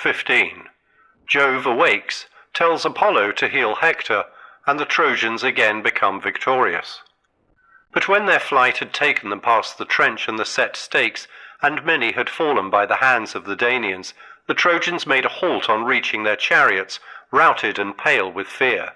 15. Jove awakes, tells Apollo to heal Hector, and the Trojans again become victorious. But when their flight had taken them past the trench and the set stakes, and many had fallen by the hands of the Danaans, the Trojans made a halt on reaching their chariots, routed and pale with fear.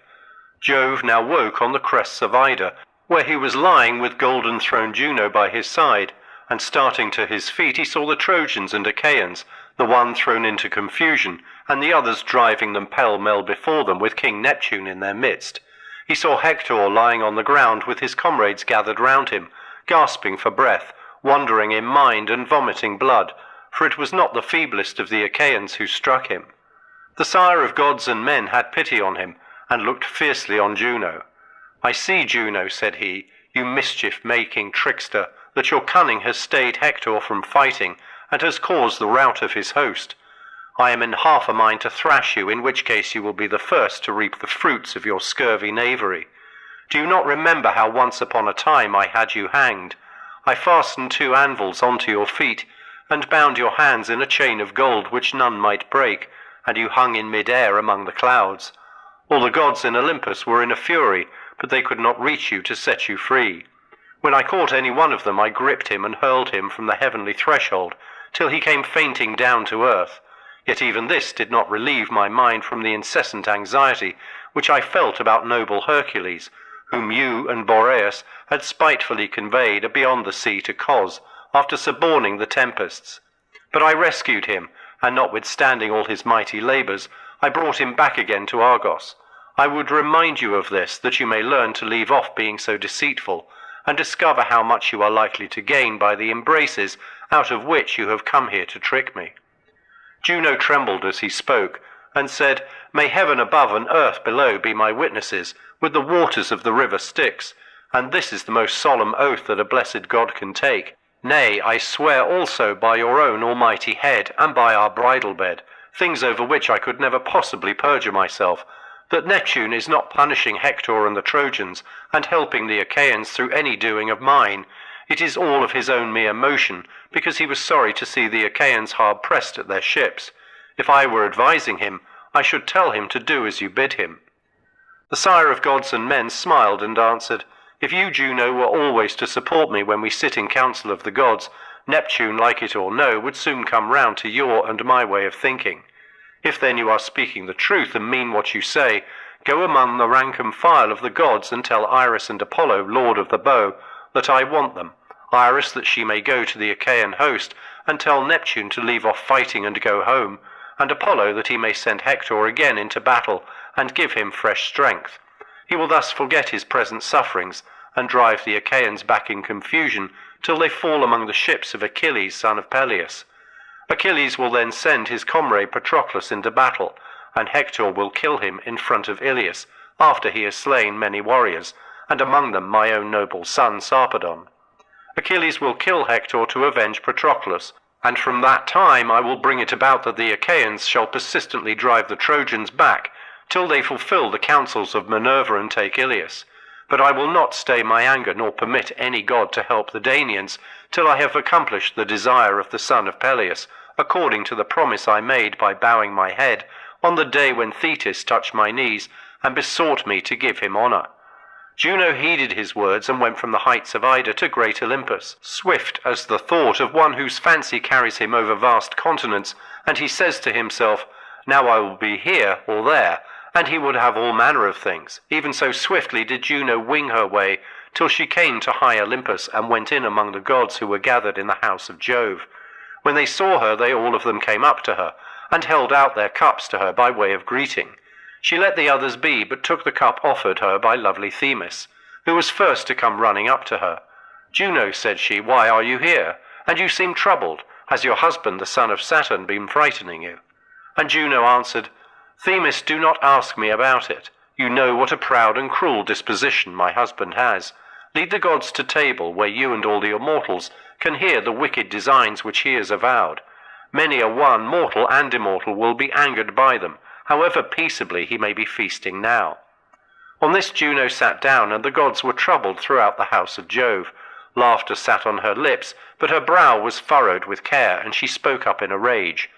Jove now woke on the crests of Ida, where he was lying with golden-throned Juno by his side, and starting to his feet he saw the Trojans and Achaeans, the one thrown into confusion, and the others driving them pell-mell before them with King Neptune in their midst. He saw Hector lying on the ground with his comrades gathered round him, gasping for breath, wandering in mind and vomiting blood, for it was not the feeblest of the Achaeans who struck him. The sire of gods and men had pity on him, and looked fiercely on Juno. "I see, Juno," said he, "you mischief-making trickster, that your cunning has stayed Hector from fighting, and has caused the rout of his host. I am in half a mind to thrash you, in which case you will be the first to reap the fruits of your scurvy knavery. Do you not remember how once upon a time I had you hanged? I fastened 2 anvils onto your feet, and bound your hands in a chain of gold which none might break, and you hung in mid-air among the clouds. All the gods in Olympus were in a fury, but they could not reach you to set you free. When I caught any one of them, I gripped him and hurled him from the heavenly threshold, till he came fainting down to earth. Yet even this did not relieve my mind from the incessant anxiety which I felt about noble Hercules, whom you and Boreas had spitefully conveyed beyond the sea to Cos, after suborning the tempests. But I rescued him, and notwithstanding all his mighty labours, I brought him back again to Argos. I would remind you of this, that you may learn to leave off being so deceitful, and discover how much you are likely to gain by the embraces out of which you have come here to trick me." Juno trembled as he spoke, and said, "May heaven above and earth below be my witnesses, with the waters of the river Styx, and this is the most solemn oath that a blessed god can take. Nay, I swear also by your own almighty head, and by our bridal bed, things over which I could never possibly perjure myself, that Neptune is not punishing Hector and the Trojans, and helping the Achaeans through any doing of mine. It is all of his own mere motion, because he was sorry to see the Achaeans hard pressed at their ships. If I were advising him, I should tell him to do as you bid him." The sire of gods and men smiled and answered, "If you, Juno, were always to support me when we sit in council of the gods, Neptune, like it or no, would soon come round to your and my way of thinking. If then you are speaking the truth and mean what you say, go among the rank and file of the gods and tell Iris and Apollo, lord of the bow, that I want them, Iris that she may go to the Achaean host, and tell Neptune to leave off fighting and go home, and Apollo that he may send Hector again into battle, and give him fresh strength. He will thus forget his present sufferings, and drive the Achaeans back in confusion, till they fall among the ships of Achilles, son of Peleus. Achilles will then send his comrade Patroclus into battle, and Hector will kill him in front of Iliad, after he has slain many warriors, and among them my own noble son Sarpedon. Achilles will kill Hector to avenge Patroclus, and from that time I will bring it about that the Achaeans shall persistently drive the Trojans back, till they fulfill the counsels of Minerva and take Iliad. But I will not stay my anger, nor permit any god to help the Danaans, till I have accomplished the desire of the son of Peleus, according to the promise I made by bowing my head, on the day when Thetis touched my knees, and besought me to give him honour." Juno heeded his words, and went from the heights of Ida to great Olympus, swift as the thought of one whose fancy carries him over vast continents, and he says to himself, "Now I will be here or there," and he would have all manner of things. Even so swiftly did Juno wing her way, till she came to high Olympus, and went in among the gods who were gathered in the house of Jove. When they saw her, they all of them came up to her, and held out their cups to her by way of greeting. She let the others be, but took the cup offered her by lovely Themis, who was first to come running up to her. "Juno," said she, "why are you here? And you seem troubled. Has your husband, the son of Saturn, been frightening you?" And Juno answered, "Themis, do not ask me about it. You know what a proud and cruel disposition my husband has. Lead the gods to table, where you and all the immortals can hear the wicked designs which he has avowed. Many a one, mortal and immortal, will be angered by them, however peaceably he may be feasting now." On this Juno sat down, and the gods were troubled throughout the house of Jove. Laughter sat on her lips, but her brow was furrowed with care, and she spoke up in a rage.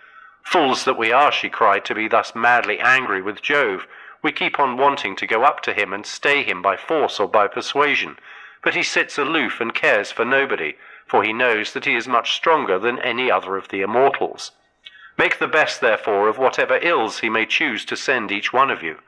"Fools that we are," she cried, "to be thus madly angry with Jove. We keep on wanting to go up to him and stay him by force or by persuasion, but he sits aloof and cares for nobody, for he knows that he is much stronger than any other of the immortals. Make the best, therefore, of whatever ills he may choose to send each one of you.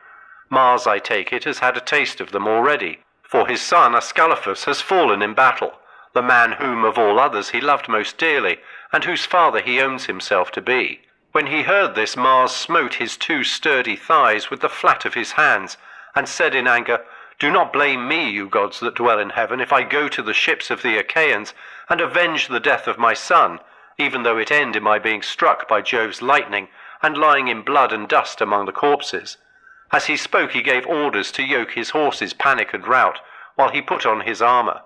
Mars, I take it, has had a taste of them already, for his son Ascalaphus has fallen in battle, the man whom of all others he loved most dearly, and whose father he owns himself to be." When he heard this, Mars smote his 2 sturdy thighs with the flat of his hands, and said in anger, "Do not blame me, you gods that dwell in heaven, if I go to the ships of the Achaeans and avenge the death of my son, even though it end in my being struck by Jove's lightning and lying in blood and dust among the corpses." As he spoke, he gave orders to yoke his horses Panic and Rout, while he put on his armour.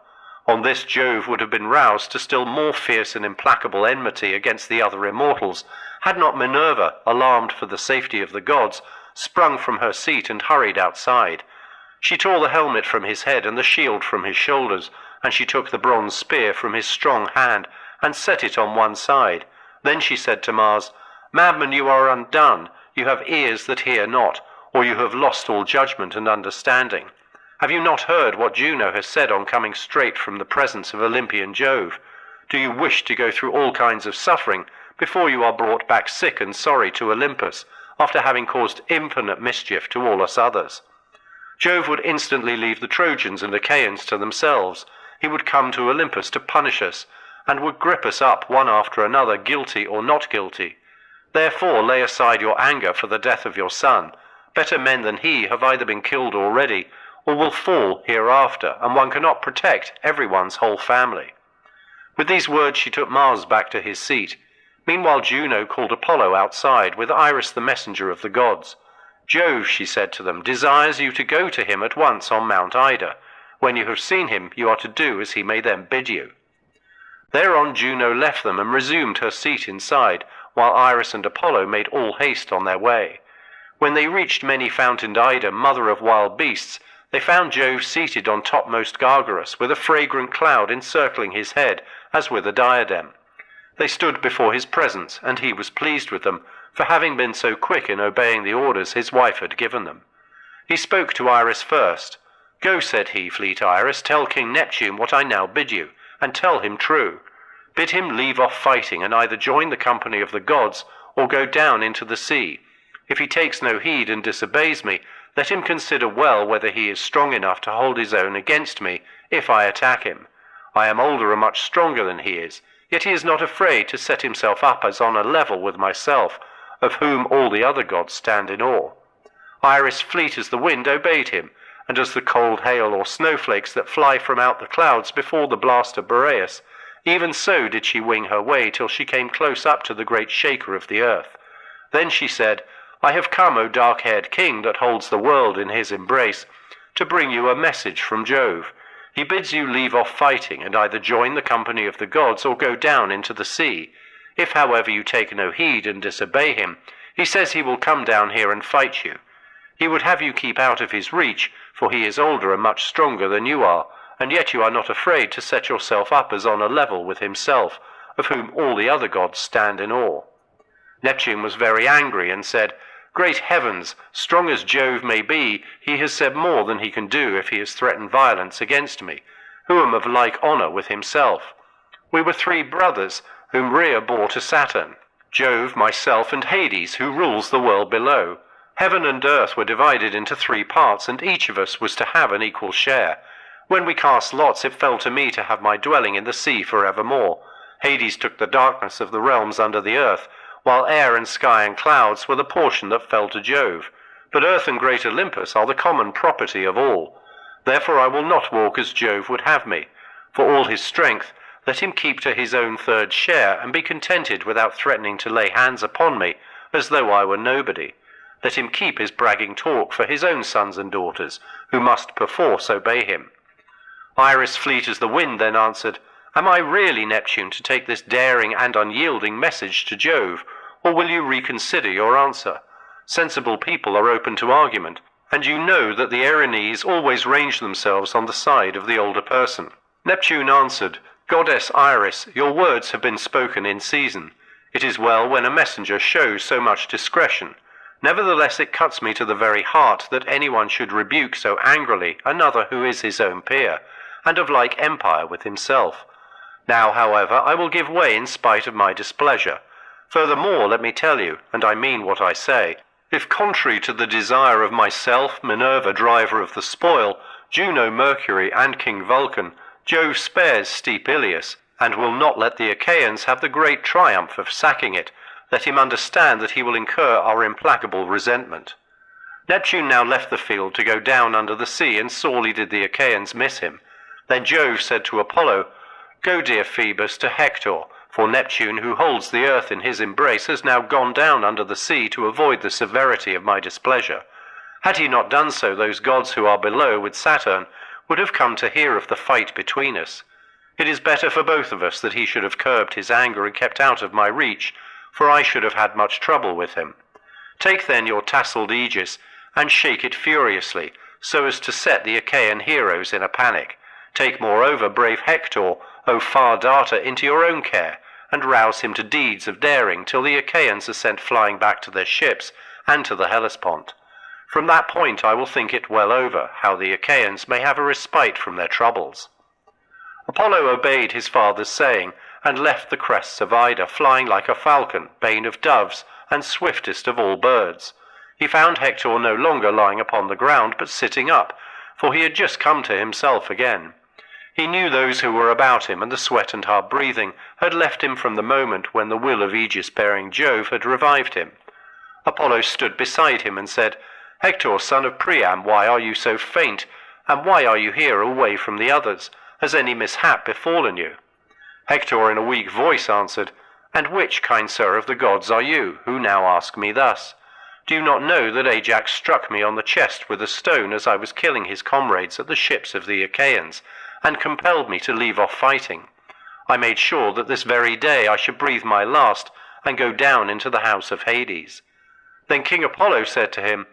On this Jove would have been roused to still more fierce and implacable enmity against the other immortals, had not Minerva, alarmed for the safety of the gods, sprung from her seat and hurried outside. She tore the helmet from his head and the shield from his shoulders, and she took the bronze spear from his strong hand and set it on one side. Then she said to Mars, "Madman, you are undone. You have ears that hear not, or you have lost all judgment and understanding. Have you not heard what Juno has said on coming straight from the presence of Olympian Jove? Do you wish to go through all kinds of suffering before you are brought back sick and sorry to Olympus, after having caused infinite mischief to all us others? Jove would instantly leave the Trojans and Achaeans to themselves. He would come to Olympus to punish us, and would grip us up one after another, guilty or not guilty. Therefore lay aside your anger for the death of your son. Better men than he have either been killed already, or will fall hereafter, and one cannot protect everyone's whole family." With these words she took Mars back to his seat. Meanwhile Juno called Apollo outside, with Iris the messenger of the gods. "Jove," she said to them, "desires you to go to him at once on Mount Ida. When you have seen him, you are to do as he may then bid you." Thereon Juno left them and resumed her seat inside, while Iris and Apollo made all haste on their way. When they reached many-fountained Ida, mother of wild beasts, they found Jove seated on topmost Gargarus, with a fragrant cloud encircling his head, as with a diadem. They stood before his presence, and he was pleased with them, for having been so quick in obeying the orders his wife had given them. He spoke to Iris first. "Go," said he, "fleet Iris, tell King Neptune what I now bid you, and tell him true. Bid him leave off fighting, and either join the company of the gods, or go down into the sea. If he takes no heed and disobeys me, let him consider well whether he is strong enough to hold his own against me, if I attack him. I am older and much stronger than he is, yet he is not afraid to set himself up as on a level with myself, of whom all the other gods stand in awe." Iris, fleet as the wind, obeyed him, and as the cold hail or snowflakes that fly from out the clouds before the blast of Boreas, even so did she wing her way till she came close up to the great shaker of the earth. Then she said, "I have come, O dark-haired king that holds the world in his embrace, to bring you a message from Jove. He bids you leave off fighting, and either join the company of the gods or go down into the sea. If, however, you take no heed and disobey him, he says he will come down here and fight you. He would have you keep out of his reach, for he is older and much stronger than you are, and yet you are not afraid to set yourself up as on a level with himself, of whom all the other gods stand in awe." Neptune was very angry and said, "Great heavens, strong as Jove may be, he has said more than he can do if he has threatened violence against me, who am of like honour with himself. We were 3 brothers, whom Rhea bore to Saturn, Jove, myself, and Hades, who rules the world below. Heaven and earth were divided into 3 parts, and each of us was to have an equal share. When we cast lots, it fell to me to have my dwelling in the sea for evermore. Hades took the darkness of the realms under the earth, while air and sky and clouds were the portion that fell to Jove. But earth and great Olympus are the common property of all. Therefore I will not walk as Jove would have me. For all his strength, let him keep to his own 3rd share, and be contented without threatening to lay hands upon me, as though I were nobody. Let him keep his bragging talk for his own sons and daughters, who must perforce obey him." Iris, fleet as the wind, then answered, "Am I really, Neptune, to take this daring and unyielding message to Jove, or will you reconsider your answer? Sensible people are open to argument, and you know that the Erinyes always range themselves on the side of the older person." Neptune answered, "Goddess Iris, your words have been spoken in season. It is well when a messenger shows so much discretion. Nevertheless it cuts me to the very heart that anyone should rebuke so angrily another who is his own peer, and of like empire with himself. Now, however, I will give way in spite of my displeasure. Furthermore, let me tell you, and I mean what I say, if contrary to the desire of myself, Minerva, driver of the spoil, Juno, Mercury, and King Vulcan, Jove spares steep Iliad, and will not let the Achaeans have the great triumph of sacking it, let him understand that he will incur our implacable resentment. Neptune now left the field to go down under the sea, and sorely did the Achaeans miss him. Then Jove said to Apollo, "Go, dear Phoebus, to Hector, for Neptune, who holds the earth in his embrace, has now gone down under the sea to avoid the severity of my displeasure. Had he not done so, those gods who are below with Saturn would have come to hear of the fight between us. It is better for both of us that he should have curbed his anger and kept out of my reach, for I should have had much trouble with him. Take then your tasselled aegis, and shake it furiously, so as to set the Achaean heroes in a panic. Take moreover brave Hector, O far darter, into your own care, and rouse him to deeds of daring till the Achaeans are sent flying back to their ships and to the Hellespont. From that point I will think it well over, how the Achaeans may have a respite from their troubles." Apollo obeyed his father's saying, and left the crests of Ida, flying like a falcon, bane of doves, and swiftest of all birds. He found Hector no longer lying upon the ground, but sitting up, for he had just come to himself again. He knew those who were about him, and the sweat and hard breathing had left him from the moment when the will of aegis-bearing Jove had revived him. Apollo stood beside him and said, "Hector, son of Priam, why are you so faint, and why are you here away from the others? Has any mishap befallen you?" Hector in a weak voice answered, "And which, kind sir, of the gods are you, who now ask me thus? Do you not know that Ajax struck me on the chest with a stone as I was killing his comrades at the ships of the Achaeans, and compelled me to leave off fighting? I made sure that this very day I should breathe my last, and go down into the house of Hades." Then King Apollo said to him,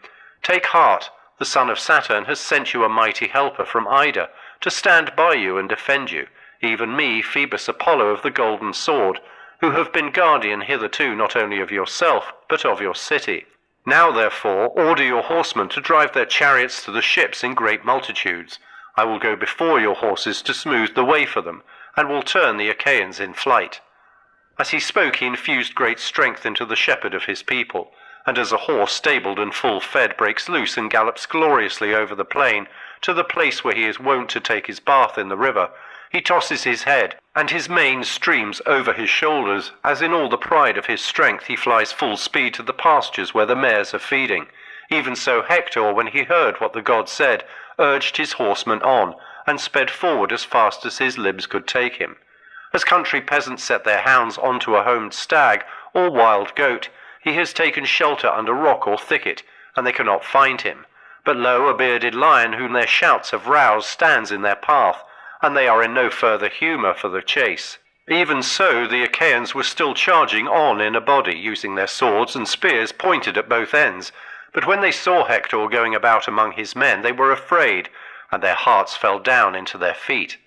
"Take heart, the son of Saturn has sent you a mighty helper from Ida, to stand by you and defend you, even me, Phoebus Apollo of the golden sword, who have been guardian hitherto not only of yourself, but of your city. Now therefore order your horsemen to drive their chariots to the ships in great multitudes. I will go before your horses to smooth the way for them, and will turn the Achaeans in flight." As he spoke he infused great strength into the shepherd of his people, and as a horse stabled and full fed breaks loose and gallops gloriously over the plain to the place where he is wont to take his bath in the river, he tosses his head, and his mane streams over his shoulders, as in all the pride of his strength he flies full speed to the pastures where the mares are feeding. Even so Hector, when he heard what the god said, urged his horsemen on, and sped forward as fast as his limbs could take him. As country peasants set their hounds on to a homed stag or wild goat, he has taken shelter under rock or thicket, and they cannot find him. But lo, a bearded lion whom their shouts have roused stands in their path, and they are in no further humour for the chase. Even so the Achaeans were still charging on in a body, using their swords and spears pointed at both ends. But when they saw Hector going about among his men, they were afraid, and their hearts fell down into their feet.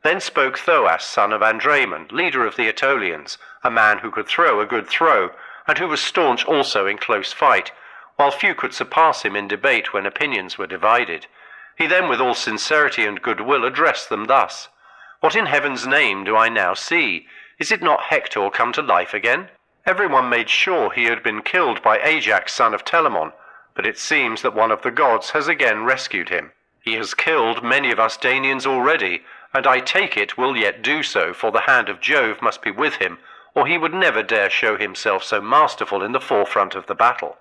Then spoke Thoas, son of Andraemon, leader of the Aetolians, a man who could throw a good throw, and who was staunch also in close fight, while few could surpass him in debate when opinions were divided. He then with all sincerity and goodwill addressed them thus: "What in heaven's name do I now see? Is it not Hector come to life again? Everyone made sure he had been killed by Ajax, son of Telamon, but it seems that one of the gods has again rescued him. He has killed many of us Danaans already, and I take it will yet do so, for the hand of Jove must be with him, or he would never dare show himself so masterful in the forefront of the battle.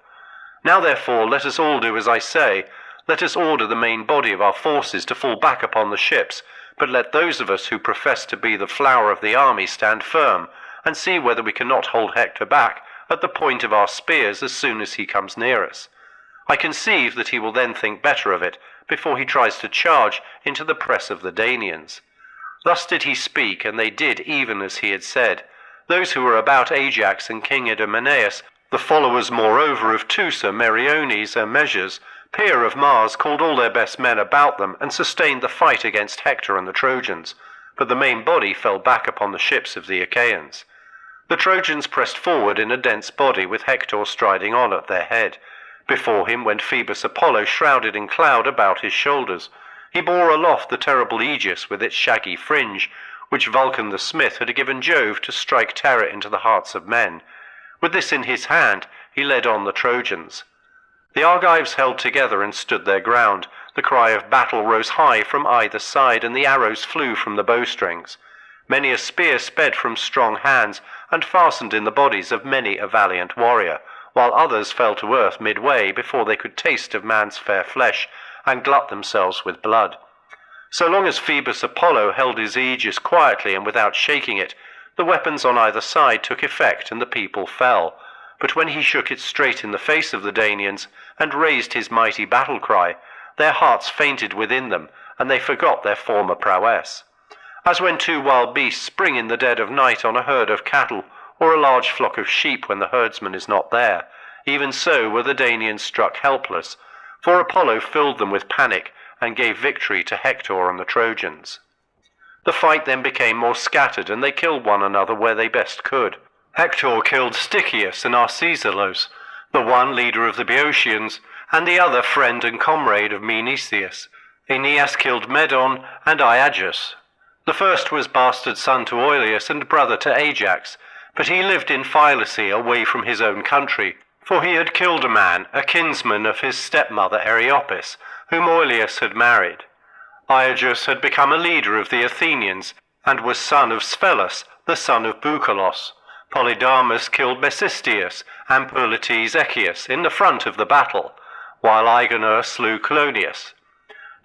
Now therefore let us all do as I say. Let us order the main body of our forces to fall back upon the ships, but let those of us who profess to be the flower of the army stand firm, and see whether we cannot hold Hector back at the point of our spears as soon as he comes near us. I conceive that he will then think better of it, before he tries to charge into the press of the Danaans." Thus did he speak, and they did even as he had said. Those who were about Ajax and King Idomeneus, the followers moreover of Teucer, Meriones, and Meges, peer of Mars, called all their best men about them, and sustained the fight against Hector and the Trojans, but the main body fell back upon the ships of the Achaeans. The Trojans pressed forward in a dense body, with Hector striding on at their head. Before him went Phoebus Apollo, shrouded in cloud about his shoulders. He bore aloft the terrible aegis with its shaggy fringe, which Vulcan the smith had given Jove to strike terror into the hearts of men. With this in his hand, he led on the Trojans. The Argives held together and stood their ground. The cry of battle rose high from either side, and the arrows flew from the bowstrings. Many a spear sped from strong hands, and fastened in the bodies of many a valiant warrior, while others fell to earth midway before they could taste of man's fair flesh, and glut themselves with blood. So long as Phoebus Apollo held his aegis quietly and without shaking it, the weapons on either side took effect, and the people fell. But when he shook it straight in the face of the Danaans, and raised his mighty battle cry, their hearts fainted within them, and they forgot their former prowess. As when two wild beasts spring in the dead of night on a herd of cattle, or a large flock of sheep when the herdsman is not there, even so were the Danaans struck helpless, for Apollo filled them with panic, and gave victory to Hector and the Trojans. The fight then became more scattered, and they killed one another where they best could. Hector killed Stichius and Arcesilaus, the one leader of the Boeotians, and the other friend and comrade of Menecius. Aeneas killed Medon and Iagus. The first was bastard son to Oileus and brother to Ajax, but he lived in Phylace away from his own country, for he had killed a man, a kinsman of his stepmother Areopis, whom Oileus had married. Iagus had become a leader of the Athenians, and was son of Sphelus, the son of Boucolos. Polydamas killed Mecistius and Polites Echius in the front of the battle, while Iganor slew Clonius.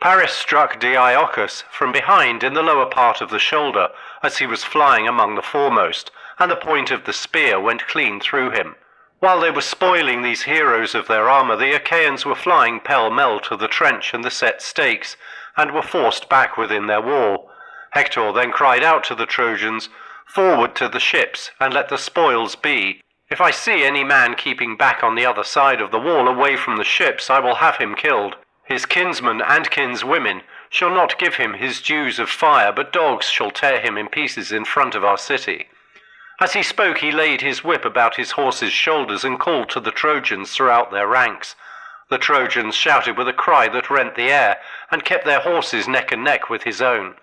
Paris struck Diiocus from behind in the lower part of the shoulder, as he was flying among the foremost, and the point of the spear went clean through him. While they were spoiling these heroes of their armour, the Achaeans were flying pell-mell to the trench and the set stakes, and were forced back within their wall. Hector then cried out to the Trojans, "Forward to the ships, and let the spoils be. If I see any man keeping back on the other side of the wall away from the ships, I will have him killed. His kinsmen and kinswomen shall not give him his dues of fire, but dogs shall tear him in pieces in front of our city." As he spoke, he laid his whip about his horse's shoulders and called to the Trojans throughout their ranks. The Trojans shouted with a cry that rent the air, and kept their horses neck and neck with his own.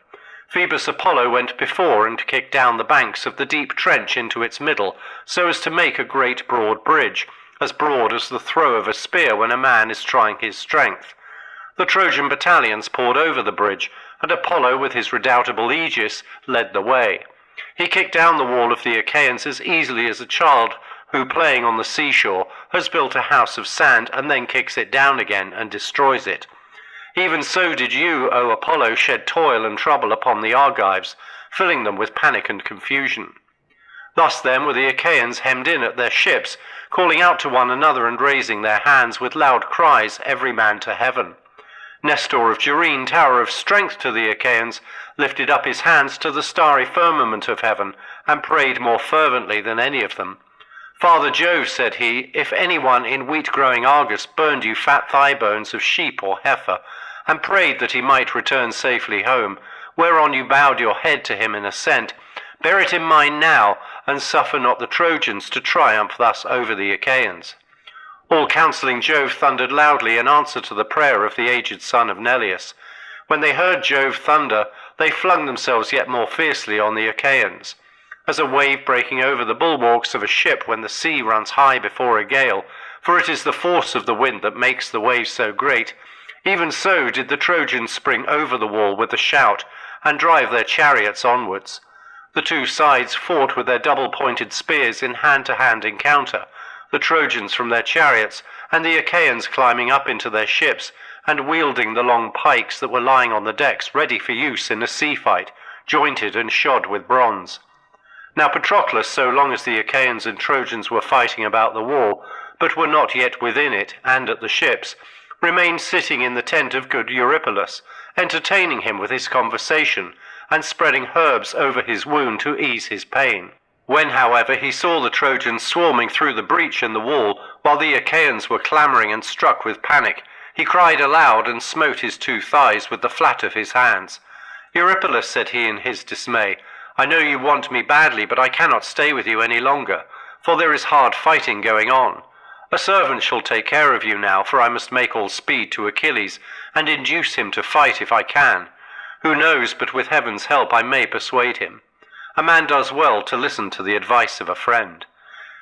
Phoebus Apollo went before and kicked down the banks of the deep trench into its middle, so as to make a great broad bridge, as broad as the throw of a spear when a man is trying his strength. The Trojan battalions poured over the bridge, and Apollo with his redoubtable aegis led the way. He kicked down the wall of the Achaeans as easily as a child who, playing on the seashore, has built a house of sand and then kicks it down again and destroys it. Even so did you, O Apollo, shed toil and trouble upon the Argives, filling them with panic and confusion. Thus then were the Achaeans hemmed in at their ships, calling out to one another and raising their hands with loud cries, every man to heaven. Nestor of Gerene, tower of strength to the Achaeans, lifted up his hands to the starry firmament of heaven, and prayed more fervently than any of them. "Father Jove," said he, "if any one in wheat-growing Argos burned you fat thigh-bones of sheep or heifer, and prayed that he might return safely home, whereon you bowed your head to him in assent, bear it in mind now, and suffer not the Trojans to triumph thus over the Achaeans." All counselling Jove thundered loudly in answer to the prayer of the aged son of Neleus. When they heard Jove thunder, they flung themselves yet more fiercely on the Achaeans. As a wave breaking over the bulwarks of a ship when the sea runs high before a gale, for it is the force of the wind that makes the wave so great, even so did the Trojans spring over the wall with a shout, and drive their chariots onwards. The two sides fought with their double-pointed spears in hand-to-hand encounter, the Trojans from their chariots, and the Achaeans climbing up into their ships, and wielding the long pikes that were lying on the decks ready for use in a sea fight, jointed and shod with bronze. Now Patroclus, so long as the Achaeans and Trojans were fighting about the wall, but were not yet within it and at the ships, remained sitting in the tent of good Eurypylus, entertaining him with his conversation, and spreading herbs over his wound to ease his pain. When, however, he saw the Trojans swarming through the breach in the wall, while the Achaeans were clamouring and struck with panic, he cried aloud and smote his two thighs with the flat of his hands. "Eurypylus," said he in his dismay, I know you want me badly, but I cannot stay with you any longer, for there is hard fighting going on. A servant shall take care of you now, for I must make all speed to Achilles, and induce him to fight if I can. Who knows, but with heaven's help I may persuade him. A man does well to listen to the advice of a friend."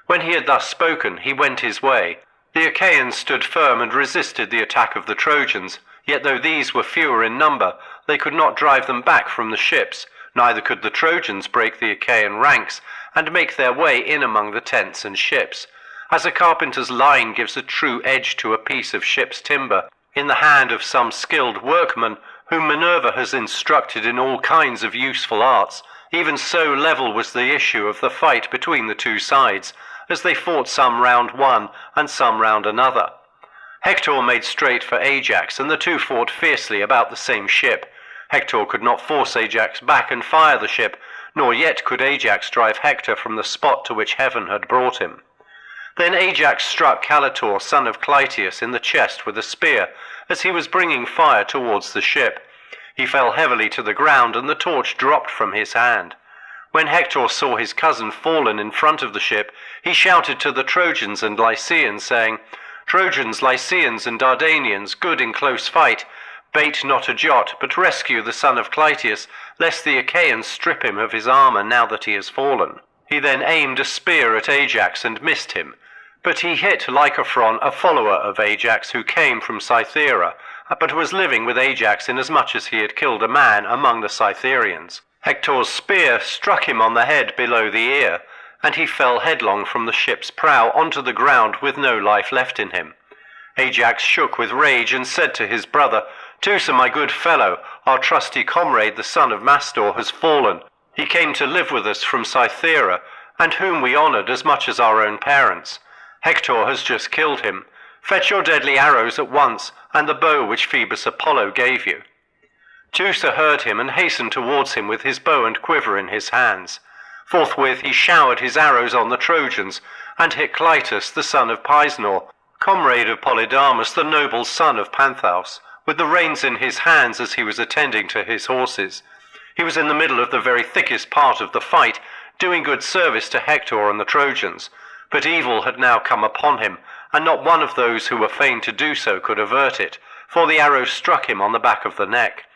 When he had thus spoken, he went his way. The Achaeans stood firm and resisted the attack of the Trojans, yet though these were fewer in number, they could not drive them back from the ships, neither could the Trojans break the Achaean ranks and make their way in among the tents and ships. As a carpenter's line gives a true edge to a piece of ship's timber, in the hand of some skilled workman, whom Minerva has instructed in all kinds of useful arts, even so level was the issue of the fight between the two sides, as they fought some round one and some round another. Hector made straight for Ajax, and the two fought fiercely about the same ship. Hector could not force Ajax back and fire the ship, nor yet could Ajax drive Hector from the spot to which heaven had brought him. Then Ajax struck Caletor, son of Clytius, in the chest with a spear, as he was bringing fire towards the ship. He fell heavily to the ground, and the torch dropped from his hand. When Hector saw his cousin fallen in front of the ship, he shouted to the Trojans and Lycians, saying, "Trojans, Lycians, and Dardanians, good in close fight, bate not a jot, but rescue the son of Clytius, lest the Achaeans strip him of his armour now that he has fallen." He then aimed a spear at Ajax and missed him, but he hit Lycophron, a follower of Ajax, who came from Cythera, but was living with Ajax inasmuch as he had killed a man among the Cytherians. Hector's spear struck him on the head below the ear, and he fell headlong from the ship's prow onto the ground with no life left in him. Ajax shook with rage and said to his brother, "Teucer, my good fellow, our trusty comrade, the son of Mastor, has fallen. He came to live with us from Cythera, and whom we honoured as much as our own parents. Hector has just killed him. Fetch your deadly arrows at once, and the bow which Phoebus Apollo gave you." Teucer heard him and hastened towards him with his bow and quiver in his hands. Forthwith he showered his arrows on the Trojans, and hit Clytus, the son of Pisnor, comrade of Polydamas, the noble son of Panthaus, with the reins in his hands as he was attending to his horses. He was in the middle of the very thickest part of the fight, doing good service to Hector and the Trojans, but evil had now come upon him, and not one of those who were fain to do so could avert it, for the arrow struck him on the back of the neck.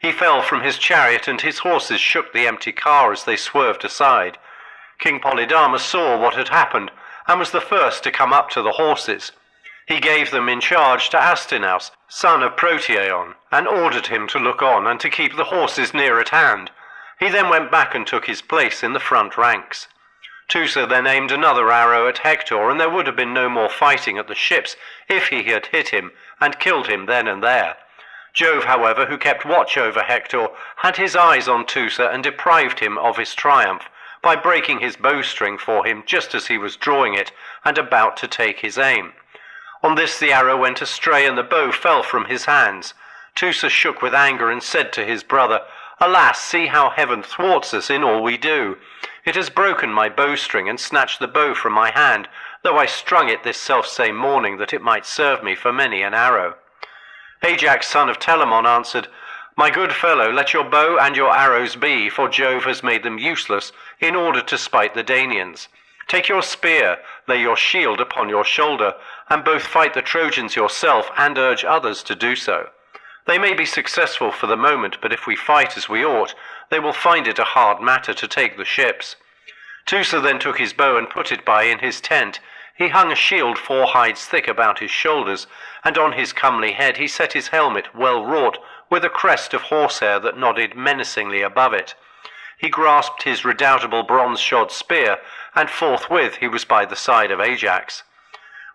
He fell from his chariot, and his horses shook the empty car as they swerved aside. King Polydamas saw what had happened, and was the first to come up to the horses. He gave them in charge to Astinaus, son of Proteaon, and ordered him to look on and to keep the horses near at hand. He then went back and took his place in the front ranks. Teucer then aimed another arrow at Hector, and there would have been no more fighting at the ships if he had hit him and killed him then and there. Jove, however, who kept watch over Hector, had his eyes on Teucer and deprived him of his triumph by breaking his bowstring for him just as he was drawing it and about to take his aim. On this the arrow went astray, and the bow fell from his hands. Teucer shook with anger and said to his brother, "Alas, see how heaven thwarts us in all we do. It has broken my bowstring and snatched the bow from my hand, though I strung it this selfsame morning that it might serve me for many an arrow." Ajax, son of Telamon, answered, "My good fellow, let your bow and your arrows be, for Jove has made them useless in order to spite the Danaans. Take your spear, lay your shield upon your shoulder, and both fight the Trojans yourself and urge others to do so. They may be successful for the moment, but if we fight as we ought, they will find it a hard matter to take the ships." Teucer then took his bow and put it by in his tent. He hung a shield 4 hides thick about his shoulders, and on his comely head he set his helmet well wrought, with a crest of horsehair that nodded menacingly above it. He grasped his redoubtable bronze-shod spear, and forthwith he was by the side of Ajax.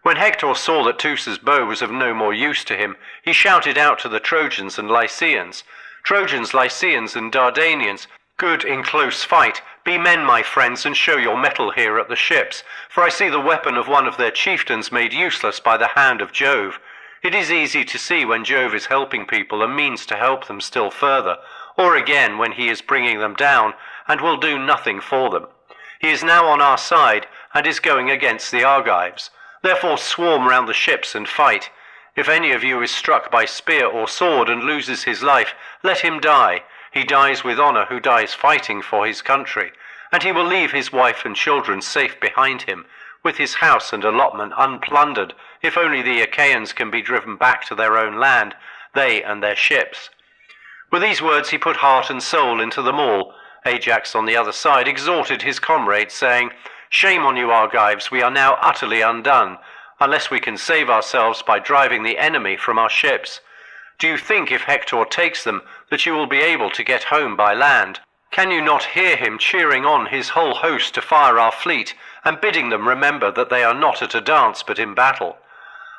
When Hector saw that Teucer's bow was of no more use to him, he shouted out to the Trojans and Lycians, "Trojans, Lycians, and Dardanians, good in close fight, be men, my friends, and show your mettle here at the ships, for I see the weapon of one of their chieftains made useless by the hand of Jove. It is easy to see when Jove is helping people and means to help them still further, or again when he is bringing them down and will do nothing for them. He is now on our side and is going against the Argives. Therefore swarm round the ships and fight. If any of you is struck by spear or sword and loses his life, let him die. He dies with honor who dies fighting for his country, and he will leave his wife and children safe behind him, with his house and allotment unplundered, if only the Achaeans can be driven back to their own land, they and their ships." With these words he put heart and soul into them all. Ajax on the other side exhorted his comrades, saying, "Shame on you, Argives, we are now utterly undone, unless we can save ourselves by driving the enemy from our ships. Do you think if Hector takes them that you will be able to get home by land? Can you not hear him cheering on his whole host to fire our fleet, and bidding them remember that they are not at a dance but in battle?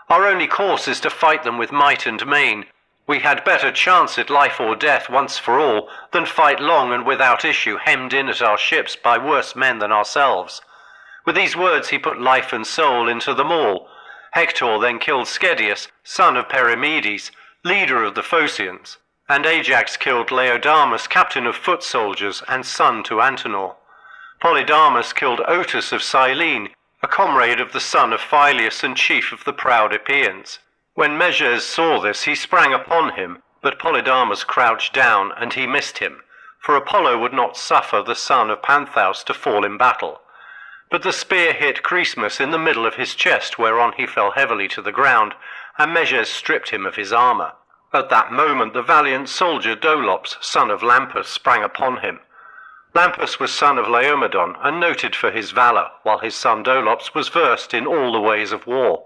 Our only course is to fight them with might and main. We had better chance at life or death once for all, than fight long and without issue, hemmed in at our ships by worse men than ourselves." With these words he put life and soul into them all. Hector then killed Schedius, son of Perimedes, leader of the Phocians, and Ajax killed Laodamas, captain of foot soldiers and son to Antenor. Polydamas killed Otus of Cyllene, a comrade of the son of Phyleus and chief of the proud Epeans. When Meges saw this, he sprang upon him, but Polydamas crouched down, and he missed him, for Apollo would not suffer the son of Panthaus to fall in battle. But the spear hit Chrysemus in the middle of his chest, whereon he fell heavily to the ground, and Meges stripped him of his armour. At that moment the valiant soldier Dolops, son of Lampus, sprang upon him. Lampus was son of Laomedon, and noted for his valour, while his son Dolops was versed in all the ways of war.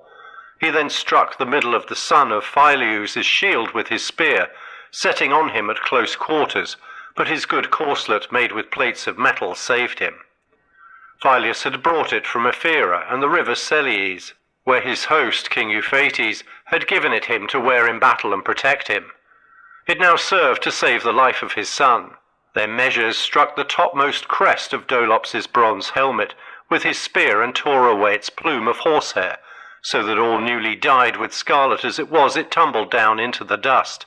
He then struck the middle of the son of Phyleus' shield with his spear, setting on him at close quarters, but his good corslet made with plates of metal saved him. Phyleus had brought it from Ephyra and the river Sellies, where his host, King Euphrates, had given it him to wear in battle and protect him. It now served to save the life of his son. Then Meges struck the topmost crest of Dolops's bronze helmet with his spear and tore away its plume of horsehair, so that all newly dyed with scarlet as it was, it tumbled down into the dust.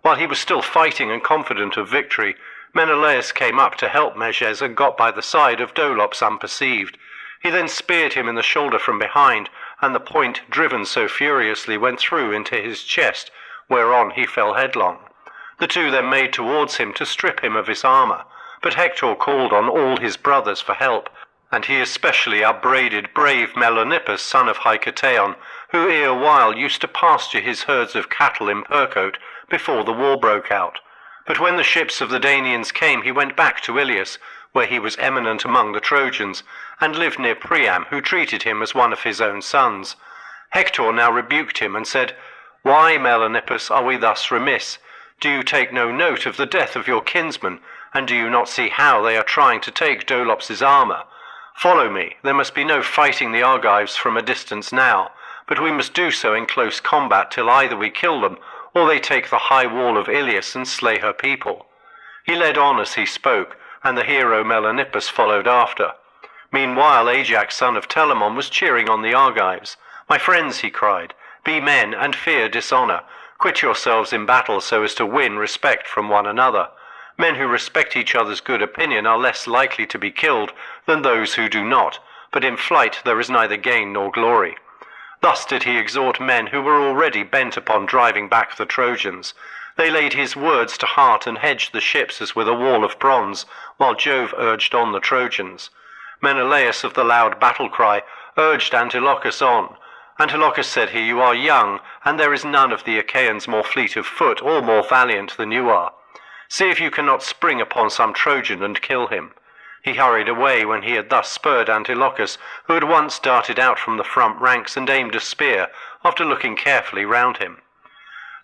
While he was still fighting and confident of victory, Menelaus came up to help Meges and got by the side of Dolops unperceived. He then speared him in the shoulder from behind, and the point, driven so furiously, went through into his chest, whereon he fell headlong. The two then made towards him to strip him of his armour, but Hector called on all his brothers for help, and he especially upbraided brave Melanippus, son of Hicetaon, who erewhile used to pasture his herds of cattle in Percote before the war broke out. But when the ships of the Danaans came, he went back to Ilias, where he was eminent among the Trojans, and lived near Priam, who treated him as one of his own sons. Hector now rebuked him and said, "Why, Melanippus, are we thus remiss? Do you take no note of the death of your kinsmen, and do you not see how they are trying to take Dolops's armour? Follow me, there must be no fighting the Argives from a distance now, but we must do so in close combat till either we kill them, or they take the high wall of Ilias and slay her people." He led on as he spoke, and the hero Melanippus followed after. Meanwhile Ajax, son of Telamon, was cheering on the Argives. "My friends," he cried, "be men and fear dishonour. Quit yourselves in battle so as to win respect from one another. Men who respect each other's good opinion are less likely to be killed than those who do not, but in flight there is neither gain nor glory." Thus did he exhort men who were already bent upon driving back the Trojans. They laid his words to heart and hedged the ships as with a wall of bronze, while Jove urged on the Trojans. Menelaus of the loud battle cry urged Antilochus on. "Antilochus," said he, "you are young, and there is none of the Achaeans more fleet of foot or more valiant than you are. See if you cannot spring upon some Trojan and kill him." He hurried away when he had thus spurred Antilochus, who had once darted out from the front ranks and aimed a spear, after looking carefully round him.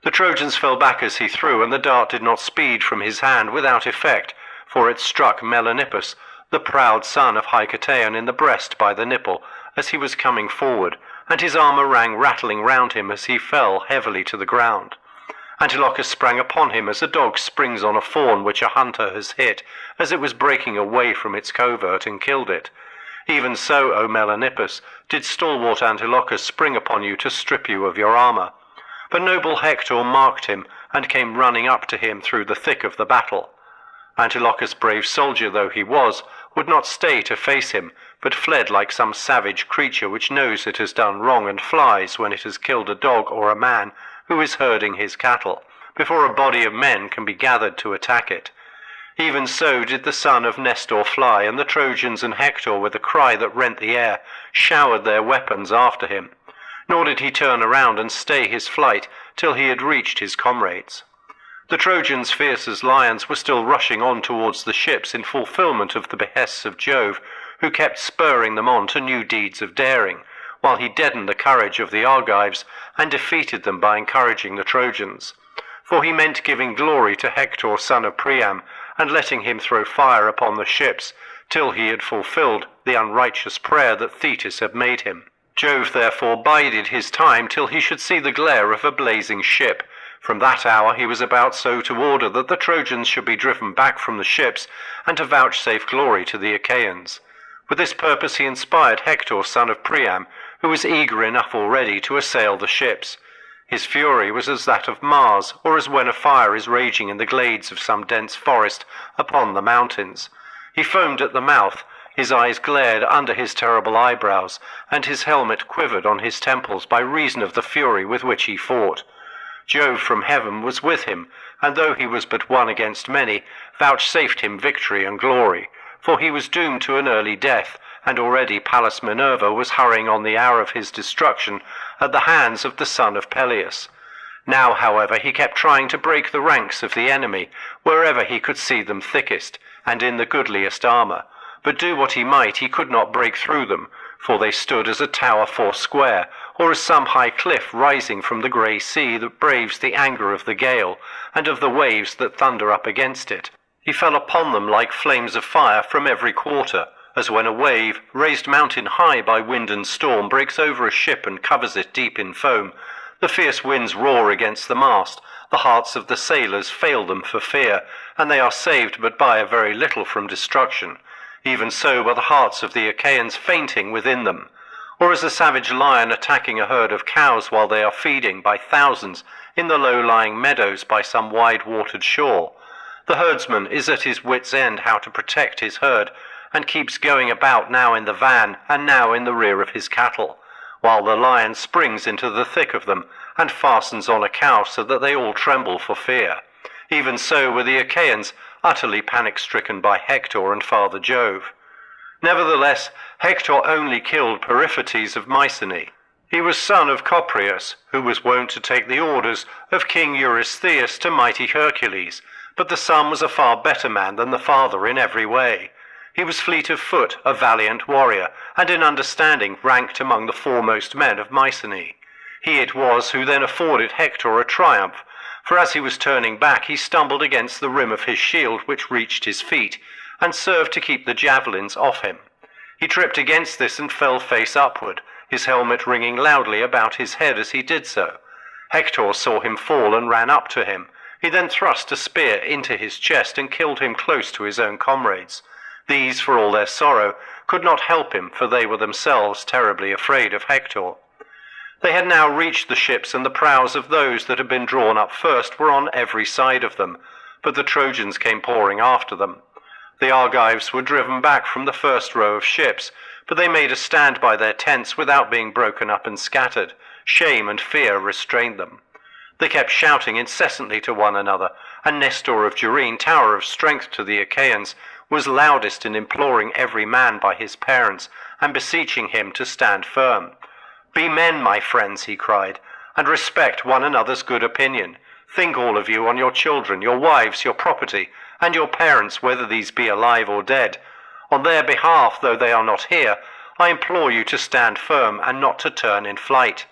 The Trojans fell back as he threw, and the dart did not speed from his hand without effect, for it struck Melanippus, the proud son of Hicetaon, in the breast by the nipple, as he was coming forward, and his armour rang rattling round him as he fell heavily to the ground. Antilochus sprang upon him as a dog springs on a fawn which a hunter has hit, as it was breaking away from its covert, and killed it. Even so, O Melanippus, did stalwart Antilochus spring upon you to strip you of your armour. But noble Hector marked him, and came running up to him through the thick of the battle. Antilochus, brave soldier though he was, would not stay to face him, but fled like some savage creature which knows it has done wrong and flies when it has killed a dog or a man who is herding his cattle, before a body of men can be gathered to attack it. Even so did the son of Nestor fly, and the Trojans and Hector, with a cry that rent the air, showered their weapons after him. Nor did he turn around and stay his flight till he had reached his comrades. The Trojans, fierce as lions, were still rushing on towards the ships in fulfilment of the behests of Jove, who kept spurring them on to new deeds of daring, while he deadened the courage of the Argives and defeated them by encouraging the Trojans. For he meant giving glory to Hector son of Priam, and letting him throw fire upon the ships, till he had fulfilled the unrighteous prayer that Thetis had made him. Jove therefore bided his time till he should see the glare of a blazing ship. From that hour he was about so to order that the Trojans should be driven back from the ships, and to vouchsafe glory to the Achaeans. With this purpose he inspired Hector son of Priam, who was eager enough already to assail the ships. His fury was as that of Mars, or as when a fire is raging in the glades of some dense forest upon the mountains. He foamed at the mouth, his eyes glared under his terrible eyebrows, and his helmet quivered on his temples by reason of the fury with which he fought. Jove from heaven was with him, and though he was but one against many, vouchsafed him victory and glory, for he was doomed to an early death, and already Pallas Minerva was hurrying on the hour of his destruction at the hands of the son of Peleus. Now, however, he kept trying to break the ranks of the enemy, wherever he could see them thickest, and in the goodliest armour. But do what he might, he could not break through them, for they stood as a tower foursquare, or as some high cliff rising from the grey sea that braves the anger of the gale, and of the waves that thunder up against it. He fell upon them like flames of fire from every quarter, as when a wave, raised mountain high by wind and storm, breaks over a ship and covers it deep in foam. The fierce winds roar against the mast, the hearts of the sailors fail them for fear, and they are saved but by a very little from destruction. Even so were the hearts of the Achaeans fainting within them. Or as a savage lion attacking a herd of cows while they are feeding by thousands in the low-lying meadows by some wide-watered shore. The herdsman is at his wit's end how to protect his herd, and keeps going about now in the van and now in the rear of his cattle, while the lion springs into the thick of them and fastens on a cow so that they all tremble for fear. Even so were the Achaeans, utterly panic-stricken by Hector and Father Jove. Nevertheless, Hector only killed Periphetes of Mycenae. He was son of Copreus, who was wont to take the orders of King Eurystheus to mighty Hercules, but the son was a far better man than the father in every way. He was fleet of foot, a valiant warrior, and in understanding ranked among the foremost men of Mycenae. He it was who then afforded Hector a triumph, for as he was turning back he stumbled against the rim of his shield which reached his feet, and served to keep the javelins off him. He tripped against this and fell face upward, his helmet ringing loudly about his head as he did so. Hector saw him fall and ran up to him. He then thrust a spear into his chest and killed him close to his own comrades. These, for all their sorrow, could not help him, for they were themselves terribly afraid of Hector. They had now reached the ships, and the prows of those that had been drawn up first were on every side of them, but the Trojans came pouring after them. The Argives were driven back from the first row of ships, but they made a stand by their tents without being broken up and scattered. Shame and fear restrained them. They kept shouting incessantly to one another, and Nestor of Gerene, tower of strength to the Achaeans, was loudest in imploring every man by his parents, and beseeching him to stand firm. "Be men, my friends," he cried, "and respect one another's good opinion. Think all of you on your children, your wives, your property, and your parents, whether these be alive or dead. On their behalf, though they are not here, I implore you to stand firm, and not to turn in flight."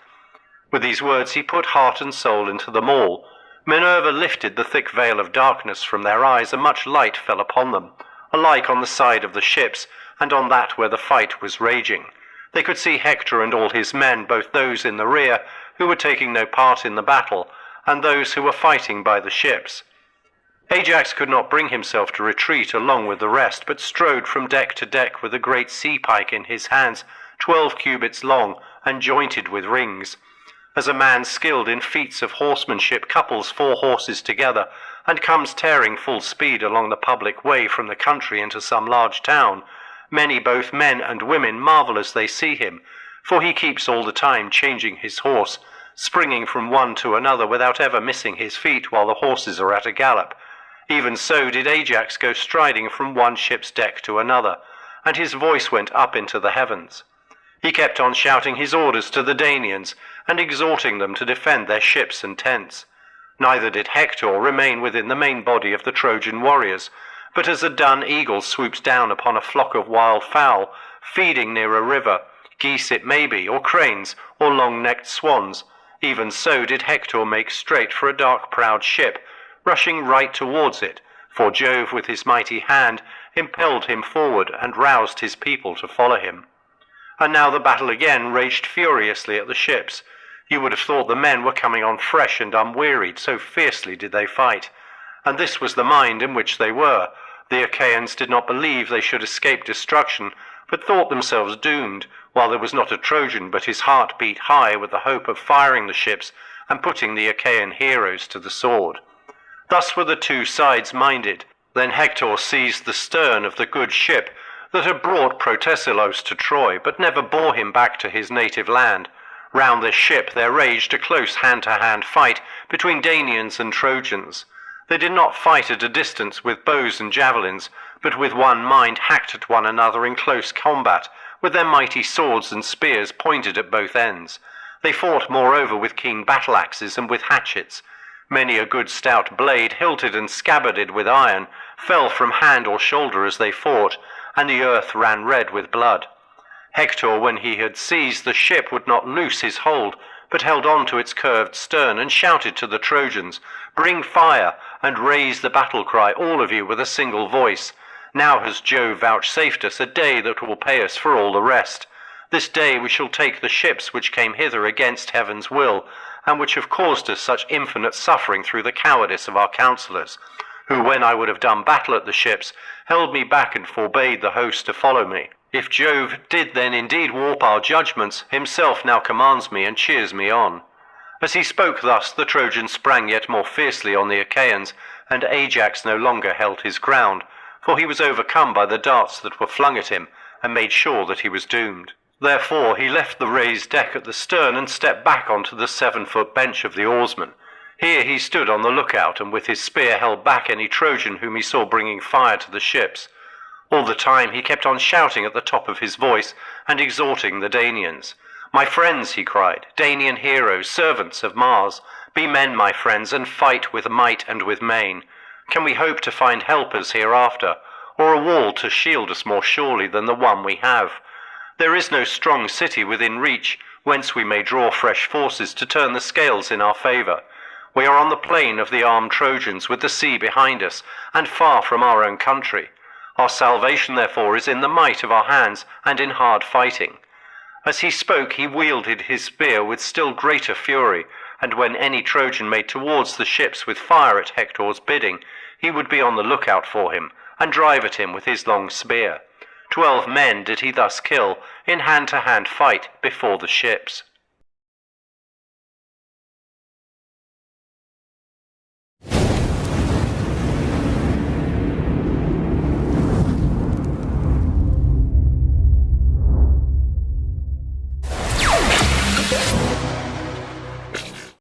With these words he put heart and soul into them all. Minerva lifted the thick veil of darkness from their eyes, and much light fell upon them, alike on the side of the ships, and on that where the fight was raging. They could see Hector and all his men, both those in the rear, who were taking no part in the battle, and those who were fighting by the ships. Ajax could not bring himself to retreat along with the rest, but strode from deck to deck with a great sea-pike in his hands, 12 cubits long, and jointed with rings. As a man skilled in feats of horsemanship couples 4 horses together, and comes tearing full speed along the public way from the country into some large town, many both men and women marvel as they see him, for he keeps all the time changing his horse, springing from one to another without ever missing his feet while the horses are at a gallop. Even so did Ajax go striding from one ship's deck to another, and his voice went up into the heavens. He kept on shouting his orders to the Danaans, and exhorting them to defend their ships and tents. Neither did Hector remain within the main body of the Trojan warriors, but as a dun eagle swoops down upon a flock of wild fowl, feeding near a river, geese it may be, or cranes, or long-necked swans, even so did Hector make straight for a dark-prowed ship, rushing right towards it, for Jove with his mighty hand impelled him forward and roused his people to follow him. And now the battle again raged furiously at the ships. You would have thought the men were coming on fresh and unwearied, so fiercely did they fight. And this was the mind in which they were. The Achaeans did not believe they should escape destruction, but thought themselves doomed, while there was not a Trojan but his heart beat high with the hope of firing the ships and putting the Achaean heroes to the sword. Thus were the two sides minded. Then Hector seized the stern of the good ship that had brought Patroclus to Troy, but never bore him back to his native land. Round this ship there raged a close hand-to-hand fight between Danaans and Trojans. They did not fight at a distance with bows and javelins, but with one mind hacked at one another in close combat, with their mighty swords and spears pointed at both ends. They fought moreover with keen battle-axes and with hatchets. Many a good stout blade, hilted and scabbarded with iron, fell from hand or shoulder as they fought, and the earth ran red with blood. Hector, when he had seized the ship, would not loose his hold, but held on to its curved stern, and shouted to the Trojans, "Bring fire, and raise the battle-cry, all of you, with a single voice. Now has Jove vouchsafed us a day that will pay us for all the rest. This day we shall take the ships which came hither against heaven's will, and which have caused us such infinite suffering through the cowardice of our counsellors, who, when I would have done battle at the ships, held me back and forbade the host to follow me. If Jove did then indeed warp our judgments, himself now commands me and cheers me on." As he spoke thus, the Trojans sprang yet more fiercely on the Achaeans, and Ajax no longer held his ground, for he was overcome by the darts that were flung at him, and made sure that he was doomed. Therefore he left the raised deck at the stern and stepped back onto the 7-foot bench of the oarsmen. Here he stood on the lookout, and with his spear held back any Trojan whom he saw bringing fire to the ships. All the time he kept on shouting at the top of his voice and exhorting the Danaans. "My friends," he cried, "Danaan heroes, servants of Mars, be men, my friends, and fight with might and with main. Can we hope to find helpers hereafter, or a wall to shield us more surely than the one we have? There is no strong city within reach, whence we may draw fresh forces to turn the scales in our favour. We are on the plain of the armed Trojans, with the sea behind us, and far from our own country. Our salvation, therefore, is in the might of our hands and in hard fighting." As he spoke, he wielded his spear with still greater fury, and when any Trojan made towards the ships with fire at Hector's bidding, he would be on the lookout for him, and drive at him with his long spear. 12 men did he thus kill in hand-to-hand fight before the ships.